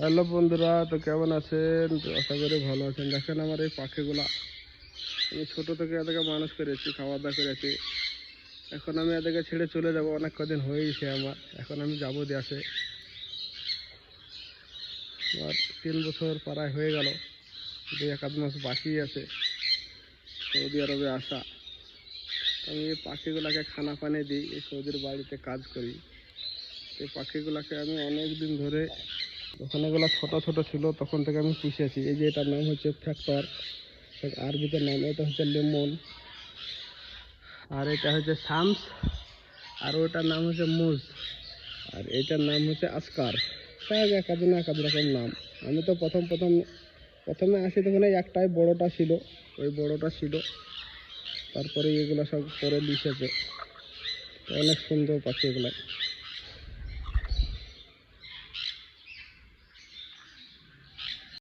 Hello বন্ধুরা, তো কেমন আছেন? তো আশা করি ভালো আছেন। দেখেন আমার এই পাখিগুলা, আমি ছোট থেকে এদেরকে মানুষ করেছি, খাওয়া দাওয়া করেছি। এখন আমি এদেরকে ছেড়ে চলে যাব, অনেক কদিন হয়ে গেছে আমার। এখন আমি যাবো দেশে। আমার 3 বছর প্রায় হয়ে গেল, 2-1 মাস বাকি আছে সৌদি আরবে আসা। আমি এই পাখিগুলাকে খানা পানি দিই, এই সৌদির বাড়িতে কাজ করি। এই পাখিগুলাকে আমি অনেক দিন ধরে, যখন এগুলো ছোট ছোট ছিল তখন থেকে আমি পুষেছি। এই যে এটার নাম হচ্ছে ফ্যাক্টর, আরবিতে নাম। এটা হচ্ছে লেমন, আর এটা হচ্ছে শামস, আর ওটার নাম হচ্ছে মুজ, আর এটার নাম হচ্ছে আসকার। সব একাদিন এক রকম নাম। আমি তো প্রথমে আসি তখন এই একটাই বড়টা ছিল, ওই বড়টা ছিল। তারপরে এগুলো সব পরে লিখেছে। অনেক সুন্দর পাখি এগুলো।